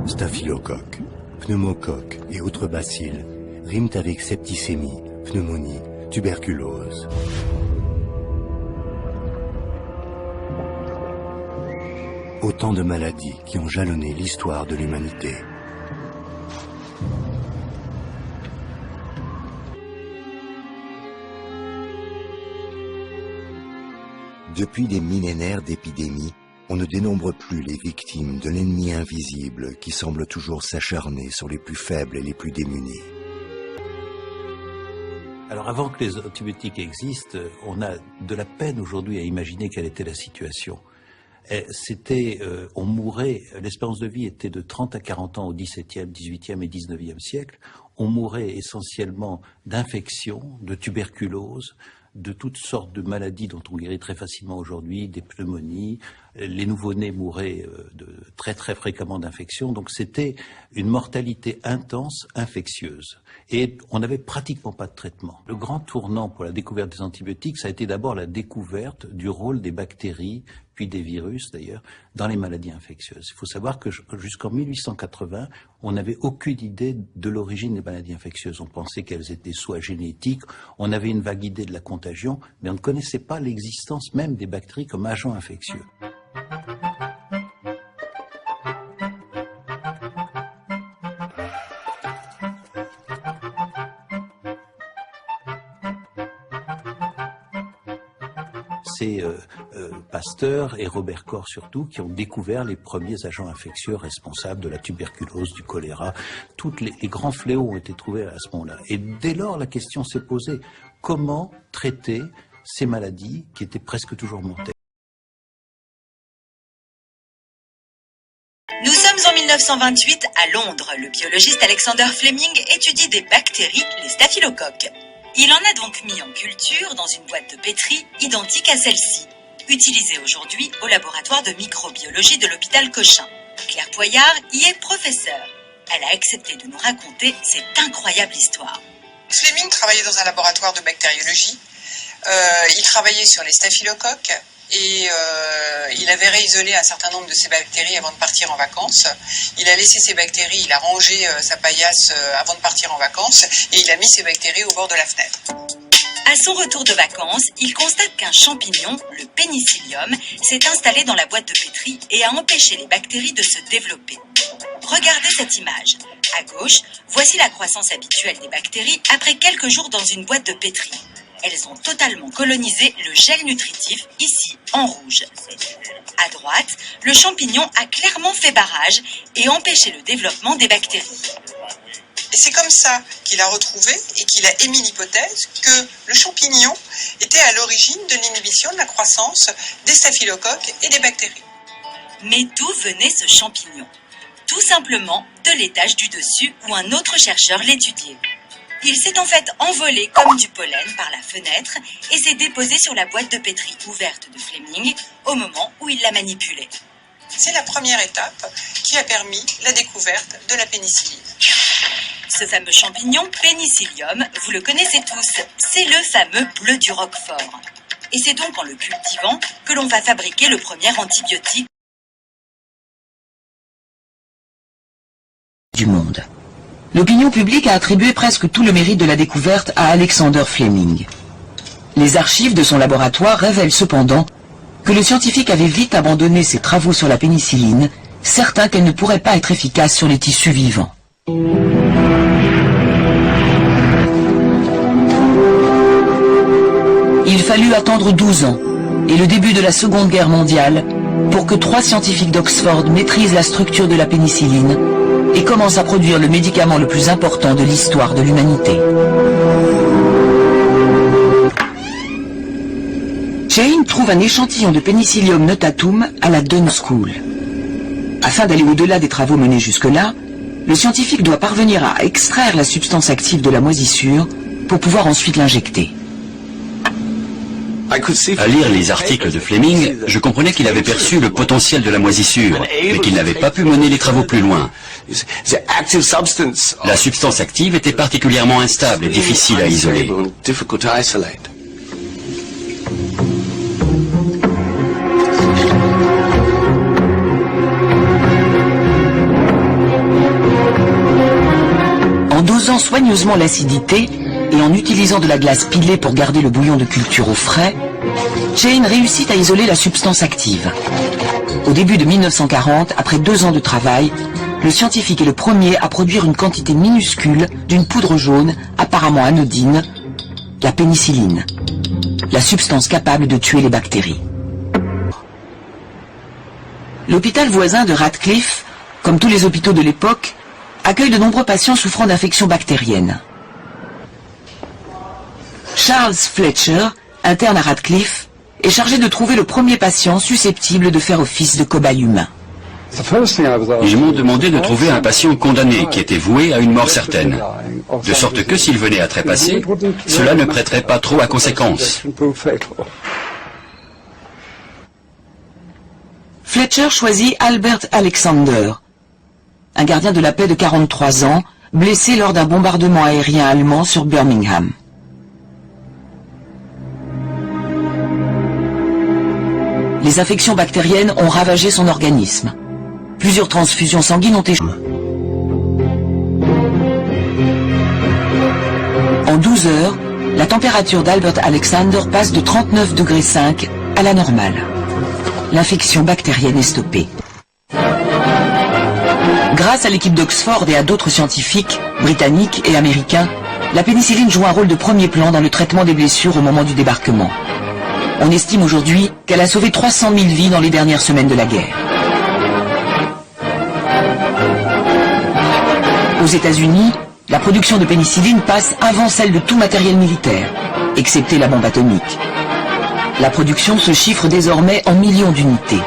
Staphylocoque, pneumocoque et autres bacilles riment avec septicémie, pneumonie, tuberculose. Autant de maladies qui ont jalonné l'histoire de l'humanité. Depuis des millénaires d'épidémies, on ne dénombre plus les victimes de l'ennemi invisible qui semble toujours s'acharner sur les plus faibles et les plus démunis. Alors avant que les antibiotiques existent, on a de la peine aujourd'hui à imaginer quelle était la situation. On mourait, l'espérance de vie était de 30 à 40 ans au XVIIe, XVIIIe et XIXe siècle. On mourait essentiellement d'infections, de tuberculose, de toutes sortes de maladies dont on guérit très facilement aujourd'hui, des pneumonies. Les nouveau-nés mouraient très très fréquemment d'infections. Donc c'était une mortalité intense, infectieuse. Et on n'avait pratiquement pas de traitement. Le grand tournant pour la découverte des antibiotiques, ça a été d'abord la découverte du rôle des bactéries, puis des virus d'ailleurs, dans les maladies infectieuses. Il faut savoir que jusqu'en 1880, on n'avait aucune idée de l'origine des maladies infectieuses. On pensait qu'elles étaient soit génétiques, on avait une vague idée de la contagion, mais on ne connaissait pas l'existence même des bactéries comme agents infectieux. C'est Pasteur et Robert Koch surtout qui ont découvert les premiers agents infectieux responsables de la tuberculose, du choléra. Tous les grands fléaux ont été trouvés à ce moment-là. Et dès lors, la question s'est posée, comment traiter ces maladies qui étaient presque toujours mortelles? Nous sommes en 1928 à Londres. Le biologiste Alexander Fleming étudie des bactéries, les staphylocoques. Il en a donc mis en culture dans une boîte de pétri identique à celle-ci, utilisée aujourd'hui au laboratoire de microbiologie de l'hôpital Cochin. Claire Poyard y est professeure. Elle a accepté de nous raconter cette incroyable histoire. Fleming travaillait dans un laboratoire de bactériologie. Il travaillait sur les staphylocoques et il avait réisolé un certain nombre de ces bactéries avant de partir en vacances. Il a laissé ces bactéries, il a rangé sa paillasse avant de partir en vacances et il a mis ces bactéries au bord de la fenêtre. À son retour de vacances, il constate qu'un champignon, le pénicillium, s'est installé dans la boîte de pétri et a empêché les bactéries de se développer. Regardez cette image. À gauche, voici la croissance habituelle des bactéries après quelques jours dans une boîte de pétri. Elles ont totalement colonisé le gel nutritif, ici en rouge. À droite, le champignon a clairement fait barrage et empêché le développement des bactéries. Et c'est comme ça qu'il a retrouvé et qu'il a émis l'hypothèse que le champignon était à l'origine de l'inhibition de la croissance des staphylocoques et des bactéries. Mais d'où venait ce champignon? Tout simplement de l'étage du dessus où un autre chercheur l'étudiait. Il s'est en fait envolé comme du pollen par la fenêtre et s'est déposé sur la boîte de pétri ouverte de Fleming au moment où il la manipulait. C'est la première étape qui a permis la découverte de la pénicilline. Ce fameux champignon pénicillium, vous le connaissez tous, c'est le fameux bleu du Roquefort. Et c'est donc en le cultivant que l'on va fabriquer le premier antibiotique du monde. L'opinion publique a attribué presque tout le mérite de la découverte à Alexander Fleming. Les archives de son laboratoire révèlent cependant que le scientifique avait vite abandonné ses travaux sur la pénicilline, certain qu'elle ne pourrait pas être efficace sur les tissus vivants. Il fallut attendre 12 ans et le début de la Seconde Guerre mondiale pour que 3 scientifiques d'Oxford maîtrisent la structure de la pénicilline et commencent à produire le médicament le plus important de l'histoire de l'humanité. Jane trouve un échantillon de Penicillium notatum à la Dunn School. Afin d'aller au-delà des travaux menés jusque-là, le scientifique doit parvenir à extraire la substance active de la moisissure pour pouvoir ensuite l'injecter. À lire les articles de Fleming, je comprenais qu'il avait perçu le potentiel de la moisissure, mais qu'il n'avait pas pu mener les travaux plus loin. La substance active était particulièrement instable et difficile à isoler. dosant soigneusement l'acidité et en utilisant de la glace pilée pour garder le bouillon de culture au frais, Chain réussit à isoler la substance active. Au début de 1940, après 2 ans de travail, le scientifique est le premier à produire une quantité minuscule d'une poudre jaune, apparemment anodine, la pénicilline, la substance capable de tuer les bactéries. L'hôpital voisin de Radcliffe, comme tous les hôpitaux de l'époque, accueille de nombreux patients souffrant d'infections bactériennes. Charles Fletcher, interne à Radcliffe, est chargé de trouver le premier patient susceptible de faire office de cobaye humain. Ils m'ont demandé de trouver un patient condamné qui était voué à une mort certaine, de sorte que s'il venait à trépasser, cela ne prêterait pas trop à conséquence. Fletcher choisit Albert Alexander, un gardien de la paix de 43 ans, blessé lors d'un bombardement aérien allemand sur Birmingham. Les infections bactériennes ont ravagé son organisme. Plusieurs transfusions sanguines ont échoué. En 12 heures, la température d'Albert Alexander passe de 39,5 degrés à la normale. L'infection bactérienne est stoppée. Grâce à l'équipe d'Oxford et à d'autres scientifiques, britanniques et américains, la pénicilline joue un rôle de premier plan dans le traitement des blessures au moment du débarquement. On estime aujourd'hui qu'elle a sauvé 300 000 vies dans les dernières semaines de la guerre. Aux États-Unis, la production de pénicilline passe avant celle de tout matériel militaire, excepté la bombe atomique. La production se chiffre désormais en millions d'unités.